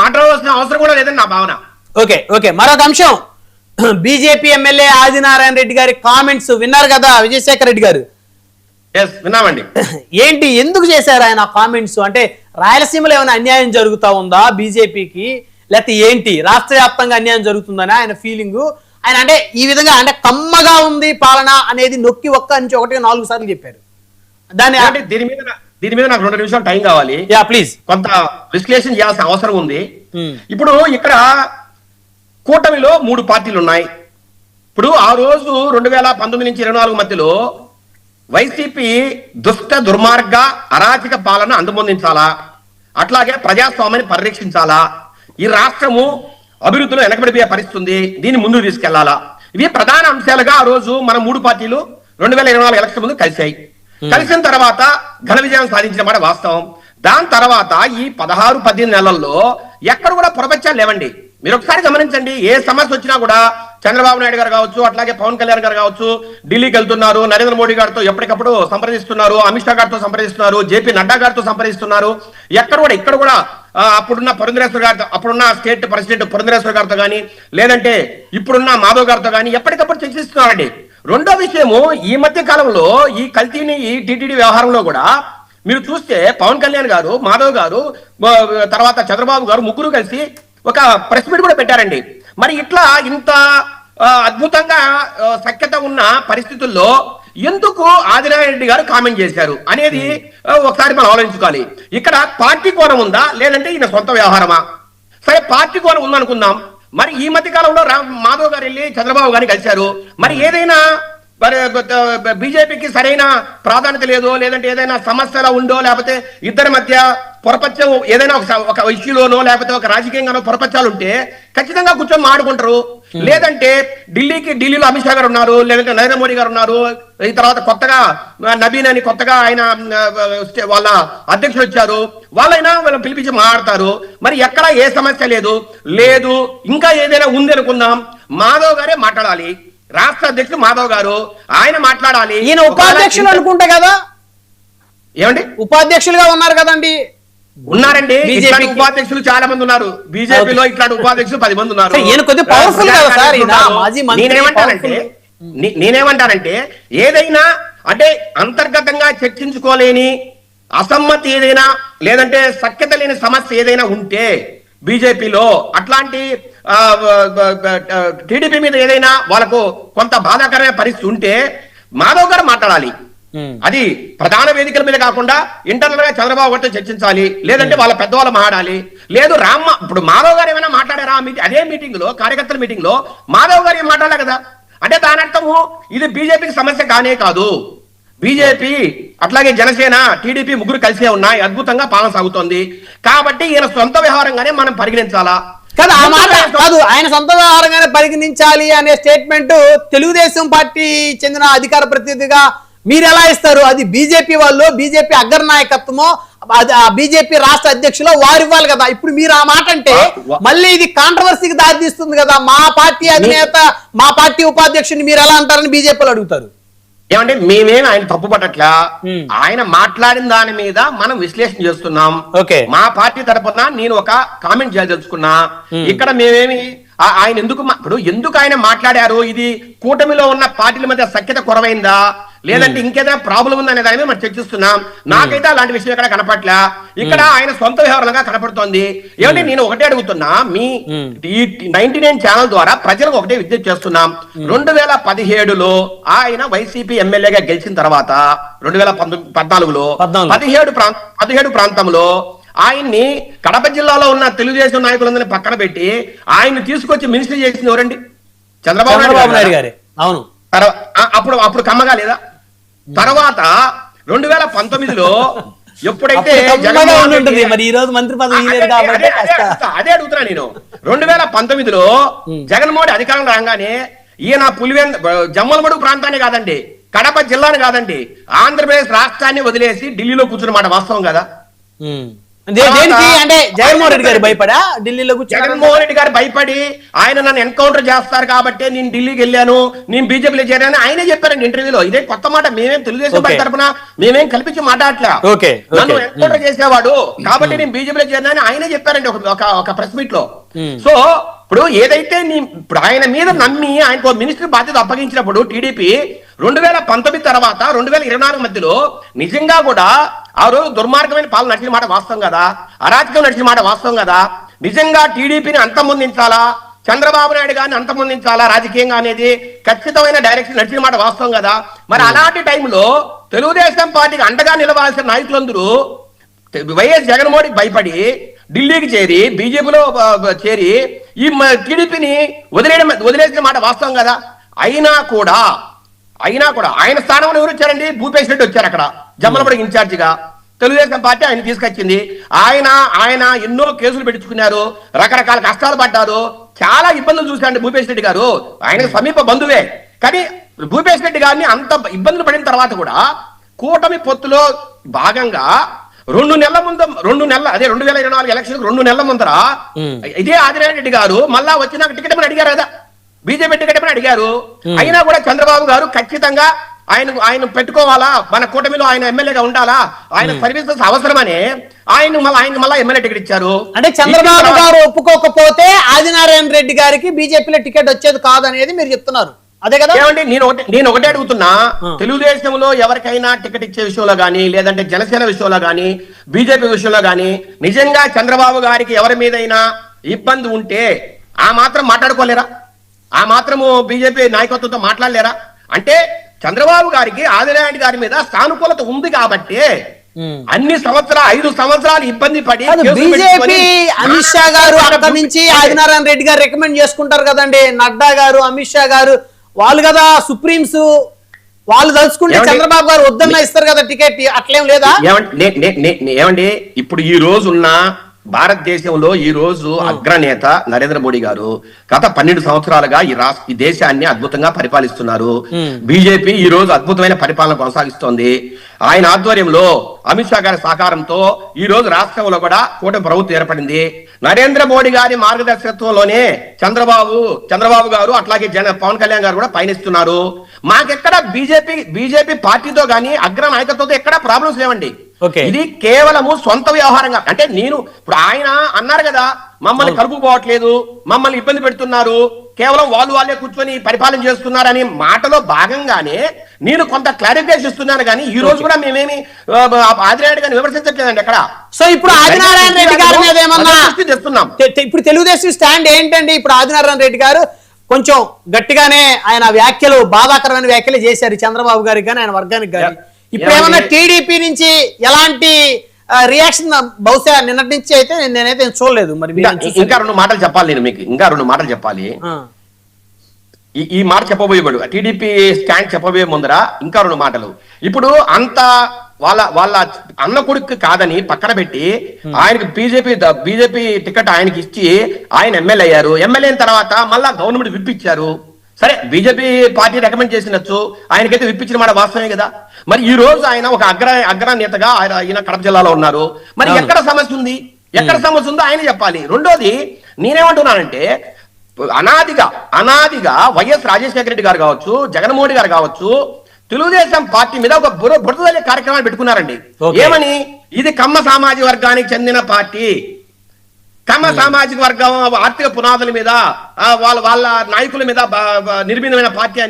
మాట్లాడవలసిన అవసరం కూడా లేదని నా భావన. ఓకే మరొక అంశం, బీజేపీ ఎమ్మెల్యే ఆదినారాయణ రెడ్డి గారి కామెంట్స్ విన్నారు కదా విజయశేఖర్ రెడ్డి గారు? విన్నామండి. ఏంటి, ఎందుకు చేశారు ఆయన కామెంట్స్? అంటే రాయలసీమలో ఏమైనా అన్యాయం జరుగుతా ఉందా బీజేపీకి, లేకపోతే ఏంటి రాష్ట్ర వ్యాప్తంగా అన్యాయం జరుగుతుందని ఆయన ఫీలింగ్? ఆయన అంటే ఈ విధంగా అంటే కమ్మగా ఉంది పాలన అనేది నొక్కి ఒక్క నుంచి 1-4 సార్లు చెప్పారు. దాన్ని దీని మీద నాకు 2 నిమిషాలు టైం కావాలి. ప్లీజ్. కొంత విశ్లేషణ చేయాల్సిన అవసరం ఉంది. ఇప్పుడు ఇక్కడ కూటమిలో 3 పార్టీలు ఉన్నాయి. ఇప్పుడు ఆ రోజు 2019 నుంచి 24 మధ్యలో వైసీపీ దుష్ట దుర్మార్గ అరాచక పాలన అంతమొందించాలా, అట్లాగే ప్రజాస్వామ్యాన్ని పరిరక్షించాలా, ఈ రాష్ట్రము అభివృద్ధిలో వెనకబడిపోయే పరిస్థితుంది, దీన్ని ముందుకు తీసుకెళ్లాలా, ఇవి ప్రధాన అంశాలుగా ఆ రోజు మన 3 పార్టీలు 2024 ఎలక్షన్ ముందు కలిశాయి. కలిసిన తర్వాత ఘన విజయం సాధించిన మాట వాస్తవం. దాని తర్వాత ఈ 16-18 నెలల్లో ఎక్కడ కూడా పొరపచ్చాలు లేవండి. మీరు ఒకసారి గమనించండి, ఏ సమస్య వచ్చినా కూడా చంద్రబాబు నాయుడు గారు కావచ్చు, అట్లాగే పవన్ కళ్యాణ్ గారు కావచ్చు, ఢిల్లీకి వెళ్తున్నారు, నరేంద్ర మోడీ గారితో ఎప్పటికప్పుడు సంప్రదిస్తున్నారు, అమిత్ షా గారితో సంప్రదిస్తున్నారు, జేపీ నడ్డా గారితో సంప్రదిస్తున్నారు. ఇక్కడ కూడా అప్పుడున్న పురంధరేశ్వర్ గారితో, అప్పుడున్న స్టేట్ ప్రెసిడెంట్ పురంధరేశ్వర్ గారితో కానీ, లేదంటే ఇప్పుడున్న మాధవ్ గారితో కానీ ఎప్పటికప్పుడు చర్చిస్తున్నారండి. రెండో విషయము, ఈ మధ్య కాలంలో ఈ కల్తీని ఈ టీటీడీ వ్యవహారంలో కూడా మీరు చూస్తే పవన్ కళ్యాణ్ గారు, మాధవ్ గారు, తర్వాత చంద్రబాబు గారు ముగ్గురు కలిసి ఒక ప్రెస్ మీట్ కూడా పెట్టారండి. మరి ఇట్లా ఇంత అద్భుతంగా సఖ్యత ఉన్న పరిస్థితుల్లో ఎందుకు ఆదినారాయణ రెడ్డి గారు కామెంట్ చేశారు అనేది ఒకసారి మనం ఆలోచించుకోవాలి. ఇక్కడ పార్టీ కోణం ఉందా, లేదంటే ఈయన సొంత వ్యవహారమా? సరే, పార్టీ కోణం ఉందనుకుందాం. మరి ఈ మధ్య కాలంలో మాధవ్ గారు వెళ్ళి చంద్రబాబు గారిని కలిశారు. మరి ఏదైనా బీజేపీకి సరైన ప్రాధాన్యత లేదో, లేదంటే ఏదైనా సమస్యలో ఉందో, లేకపోతే ఇద్దరి మధ్య పొరపచ్చం ఏదైనా ఒక ఇష్యూలోనో లేకపోతే ఒక రాజకీయంగానో పొరపచ్చాలు ఉంటే ఖచ్చితంగా కూర్చొని మాట్లాడుకుంటారు. లేదంటే ఢిల్లీలో అమిత్ షా గారు ఉన్నారు, లేదంటే నరేంద్ర మోడీ గారు ఉన్నారు, ఈ తర్వాత కొత్తగా నబీన్ అని కొత్తగా ఆయన వాళ్ళ అధ్యక్షులు వచ్చారు, వాళ్ళైనా వాళ్ళని పిలిపించి మాట్లాడతారు. మరి ఎక్కడ ఏ సమస్య లేదు. ఇంకా ఏదైనా ఉంది అనుకుందాం, మాధవ్ గారే మాట్లాడాలి, రాష్ట్ర అధ్యక్షుడు మాధవ్ గారు, ఆయన మాట్లాడాలి. ఈయన ఉపాధ్యక్షులు అనుకుంటా కదా? ఏమండి, ఉపాధ్యక్షులుగా ఉన్నారు కదండి? ఉన్నారండి, ఇట్లాంటి ఉపాధ్యక్షులు చాలా మంది ఉన్నారు బీజేపీలో. ఇట్లాంటి ఉపాధ్యక్షులు 10 మంది ఉన్నారు. నేనేమంటానంటే ఏదైనా అంటే అంతర్గతంగా చర్చించుకోలేని అసమ్మతి ఏదైనా, లేదంటే సఖ్యత లేని సమస్య ఏదైనా ఉంటే బీజేపీలో, అట్లాంటి టీడీపీ మీద ఏదైనా వాళ్ళకు కొంత బాధాకరమైన పరిస్థితి ఉంటే మాధవ్ గారు మాట్లాడాలి. అది ప్రధాన వేదికల మీద కాకుండా ఇంటర్నల్ గా చంద్రబాబు గారితో చర్చించాలి, లేదంటే వాళ్ళ పెద్దవాళ్ళు మాట్లాడాలి. లేదు ఇప్పుడు మాధవ్ గారు ఏమైనా మాట్లాడారా అదే మీటింగ్ లో, కార్యకర్తల మీటింగ్ లో మాధవ్ గారు ఏం మాట్లాడాలి కదా? అంటే దాని అర్థము ఇది బీజేపీకి సమస్య కానే కాదు. బీజేపీ అట్లాగే జనసేన, టీడీపీ ముగ్గురు కలిసే ఉన్నాయి, అద్భుతంగా పాలన సాగుతోంది. కాబట్టి ఈయన సొంత వ్యవహారంగానే మనం పరిగణించాలా? కాదు, ఆ మాట కాదు, ఆయన సొంత వ్యవహారంగానే పరిగణించాలి అనే స్టేట్మెంట్ తెలుగుదేశం పార్టీ చెందిన అధికార ప్రతినిధిగా మీరు ఎలా ఇస్తారు? అది బీజేపీ వాళ్ళు, బీజేపీ అగ్రనాయకత్వమో, బీజేపీ రాష్ట్ర అధ్యక్షులు వారు ఇవ్వాలి కదా. ఇప్పుడు మీరు ఆ మాట అంటే మళ్ళీ ఇది కాంట్రవర్సీకి దారితీస్తుంది కదా. మా పార్టీ అధినేత, మా పార్టీ ఉపాధ్యక్షుని మీరు ఎలా అంటారని బీజేపీలో అడుగుతారు. ఏమంటే మేమేం ఆయన తప్పు పట్టట్లా, ఆయన మాట్లాడిన దాని మీద మనం విశ్లేషణ చేస్తున్నాం. మా పార్టీ తరపున నేను ఒక కామెంట్ చేయదలుచుకున్నా. ఇక్కడ మేమేమి ఆయన ఎందుకు ఆయన మాట్లాడారు, ఇది కూటమిలో ఉన్న పార్టీల మధ్య సఖ్యత కొరవైందా, లేదంటే ఇంకేదైనా ప్రాబ్లం ఉందనే దాని మీద మనం చర్చిస్తున్నాం. నాకైతే అలాంటి విషయం ఇక్కడ కనపట్లా. ఇక్కడ ఆయన సొంత వ్యవహారంగా కనపడుతోంది. ఏమంటే నేను ఒకటే అడుగుతున్నా, మీ 99 ఛానల్ ద్వారా ప్రజలకు ఒకటే విజ్ఞప్తి చేస్తున్నాం. 2017లో ఆయన వైసీపీ ఎమ్మెల్యేగా గెలిచిన తర్వాత 2014లో 17 ప్రాంతంలో ఆయన్ని కడప జిల్లాలో ఉన్న తెలుగుదేశం నాయకులందరినీ పక్కన పెట్టి ఆయన్ని తీసుకొచ్చి మినిస్టర్ చేసింది ఎవరండి? చంద్రబాబు నాయుడు గారు. అవును. అప్పుడు కమ్మగా లేదా? తర్వాత 2019లో ఎప్పుడైతే అదే అడుగుతున్నా నేను. 2019లో జగన్మోహన్ అధికారం రాగానే ఈయన జమ్మలమడుగు ప్రాంతాన్ని కాదండి, కడప జిల్లాను కాదండి, ఆంధ్రప్రదేశ్ రాష్ట్రాన్ని వదిలేసి ఢిల్లీలో కూర్చున్న మాట వాస్తవం కదా? దేనికి అంటే జగన్మోహన్ రెడ్డి గారు భయపడా ఢిల్లీలో జగన్మోహన్ రెడ్డి గారు భయపడి ఆయన నన్ను ఎన్కౌంటర్ చేస్తారు కాబట్టి నేను ఢిల్లీకి వెళ్ళాను, నేను బీజేపీలో చేరాను ఆయనే చెప్పారండి ఇంటర్వ్యూలో. ఇదే కొత్త మాట, మేమేం తెలుగుదేశం పార్టీ తరఫున మేమేం కల్పించి మాట్లాడట్లా. నన్ను ఎన్కౌంటర్ చేసేవాడు కాబట్టి నేను బీజేపీలో చేరానని ఆయనే చెప్పారండి ఒక ప్రెస్ మీట్ లో. సో ఇప్పుడు ఏదైతే ఇప్పుడు ఆయన మీద నమ్మి ఆయనకు మినిస్టర్ బాధ్యత అప్పగించినప్పుడు టీడీపీ 2019 తర్వాత 2024 మధ్యలో నిజంగా కూడా ఆ రోజు దుర్మార్గమైన పాలన నడిచిన మాట వాస్తవం కదా, అరాచకం నడిచిన మాట వాస్తవం కదా. నిజంగా టీడీపీని అంతమొందించాలా, చంద్రబాబు నాయుడు గారిని అంతమొందించాలా రాజకీయంగా అనేది ఖచ్చితమైన డైరెక్షన్ నడిచిన మాట వాస్తవం కదా. మరి అలాంటి టైంలో తెలుగుదేశం పార్టీకి అండగా నిలవాల్సిన నాయకులందరూ వైఎస్ జగన్మోహన్కి భయపడి ఢిల్లీకి చేరి బీజేపీలో చేరి ఈ టీడీపీని వదిలేసిన మాట వాస్తవం కదా. అయినా కూడా ఆయన స్థానంలో ఎవరు వచ్చారండి? భూపేష్ రెడ్డి వచ్చారు అక్కడ జమ్మలమడుగు ఇన్ఛార్జిగా. తెలుగుదేశం పార్టీ ఆయన తీసుకొచ్చింది. ఆయన ఎన్నో కేసులు పెట్టించుకున్నారు, రకరకాల కష్టాలు పడ్డారు, చాలా ఇబ్బందులు చూశారండి భూపేష్ రెడ్డి గారు. ఆయన సమీప బంధువే. కానీ భూపేష్ రెడ్డి గారిని అంత ఇబ్బందులు పడిన తర్వాత కూడా కూటమి పొత్తులో భాగంగా 2 నెలల ముందు 2024 ఎలక్షన్ 2 నెలల ముందర ఇదే ఆదినారాయణ రెడ్డి గారు మళ్ళా వచ్చి నాకు టికెట్ అని అడిగారు కదా, బీజేపీ టికెట్ అని అడిగారు. అయినా కూడా చంద్రబాబు గారు ఖచ్చితంగా ఆయన పెట్టుకోవాలా, మన కూటమిలో ఆయన ఎమ్మెల్యేగా ఉండాలా, ఆయన సర్వీసెస్ అవసరమని ఆయన మళ్ళా ఎమ్మెల్యే టికెట్ ఇచ్చారు. అంటే చంద్రబాబు గారు ఒప్పుకోకపోతే ఆదినారాయణ రెడ్డి గారికి బీజేపీలో టికెట్ వచ్చేది కాదనేది మీరు చెప్తున్నారు, అదే కదా? ఏమండి నేను ఒకటే అడుగుతున్నా, తెలుగుదేశంలో ఎవరికైనా టికెట్ ఇచ్చే విషయంలో గానీ, లేదంటే జనసేన విషయంలో గానీ, బీజేపీ విషయంలో గానీ నిజంగా చంద్రబాబు గారికి ఎవరి మీదైనా ఇబ్బంది ఉంటే ఆ మాత్రం మాట్లాడుకోలేరా? ఆ మాత్రము బీజేపీ నాయకత్వంతో మాట్లాడలేరా? అంటే చంద్రబాబు గారికి ఆదినారాయణ గారి మీద సానుకూలత ఉంది కాబట్టి అన్ని 5 సంవత్సరాలు ఇబ్బంది పడి బీజేపీ అమిత్ షా గారు అక్కడి నుంచి ఆదినారాయణ రెడ్డి గారు రికమెండ్ చేసుకుంటారు కదండి. నడ్డా గారు, అమిత్ షా గారు వాళ్ళు కదా సుప్రీంస్, వాళ్ళు తలుచుకుంటే చంద్రబాబు గారు వద్దన్నా ఇస్తారు కదా టికెట్, అట్లేం లేదా? ఏమండి ఇప్పుడు ఈ రోజున్న భారతదేశంలో ఈ రోజు అగ్రనేత నరేంద్ర మోడీ గారు గత 12 సంవత్సరాలుగా ఈ దేశాన్ని అద్భుతంగా పరిపాలిస్తున్నారు. బీజేపీ ఈ రోజు అద్భుతమైన పరిపాలన కొనసాగిస్తోంది. ఆయన ఆధ్వర్యంలో అమిత్ షా గారి సహకారంతో ఈ రోజు రాష్ట్రంలో కూడా కూటమి ప్రభుత్వం ఏర్పడింది. నరేంద్ర మోడీ గారి మార్గదర్శకత్వంలోనే చంద్రబాబు గారు అట్లాగే పవన్ కళ్యాణ్ గారు కూడా పయనిస్తున్నారు. మాకెక్కడ బీజేపీ పార్టీతో గానీ అగ్ర నాయకత్వంతో ఎక్కడ ప్రాబ్లమ్స్ లేవండి. ఇది కేవలము సొంత వ్యవహారంగా. అంటే ఇప్పుడు ఆయన అన్నారు కదా, మమ్మల్ని కలుపుకోవట్లేదు, మమ్మల్ని ఇబ్బంది పెడుతున్నారు, కేవలం వాళ్ళే కూర్చొని పరిపాలన చేస్తున్నారని మాటలో భాగంగానే నేను కొంత క్లారిఫికేషన్ ఇస్తున్నాను. కానీ ఈ రోజు కూడా మేమేమి ఆదినారాయణ గారిని విమర్శించట్లేదండి ఎక్కడ. సో ఇప్పుడు ఆదినారాయణ రెడ్డి గారి మీద ఏమన్నా తెస్తున్నాం, ఇప్పుడు తెలుగుదేశం స్టాండ్ ఏంటండి? ఇప్పుడు ఆదినారాయణ రెడ్డి గారు కొంచెం గట్టిగానే ఆయన వ్యాఖ్యలు, బాధాకరమైన వ్యాఖ్యలు చేశారు చంద్రబాబు గారికి కానీ ఆయన వర్గానికి కానీ. ఇప్పుడు ఏమన్నా టీడీపీ నుంచి ఎలాంటి రియాక్షన్ బహుశా నిన్నటి నుంచి అయితే నేనైతే చూడలేదు. మరి ఇంకా 2 మాటలు చెప్పాలి, నేను మీకు ఇంకా 2 మాటలు చెప్పాలి. ఈ మాట చెప్పబోయేవాడు టీడీపీ స్టాండ్ చెప్పబోయే ముందర ఇంకా 2 మాటలు. ఇప్పుడు అంత వాళ్ళ అన్న కొడుకు కాదని పక్కన పెట్టి ఆయనకి బీజేపీ టికెట్ ఆయనకి ఇచ్చి ఆయన ఎమ్మెల్యే అయ్యారు. ఎమ్మెల్యే అయిన తర్వాత మళ్ళా గవర్నమెంట్ విప్పించారు. సరే, బీజేపీ పార్టీ రికమెండ్ చేసినచ్చు, ఆయనకైతే విప్పించిన మాట వాస్తవమే కదా. మరి ఈ రోజు ఆయన ఒక అగ్రనేతగా ఆయన కడప జిల్లాలో ఉన్నారు. మరి ఎక్కడ సమస్య ఉందో ఆయన చెప్పాలి. రెండోది నేనేమంటున్నానంటే, అనాదిగా వైఎస్ రాజశేఖర రెడ్డి గారు కావచ్చు, జగన్మోహన్ గారు కావచ్చు, తెలుగుదేశం పార్టీ మీద ఒక బురదలే కార్యక్రమాలు పెట్టుకున్నారండి. ఏమని? ఇది కమ్మ సామాజిక వర్గానికి చెందిన పార్టీ, కమ్మ సామాజిక వర్గం ఆర్థిక పునాదుల మీద వాళ్ళ నాయకుల మీద నిర్మితమైన పార్టీ అనేది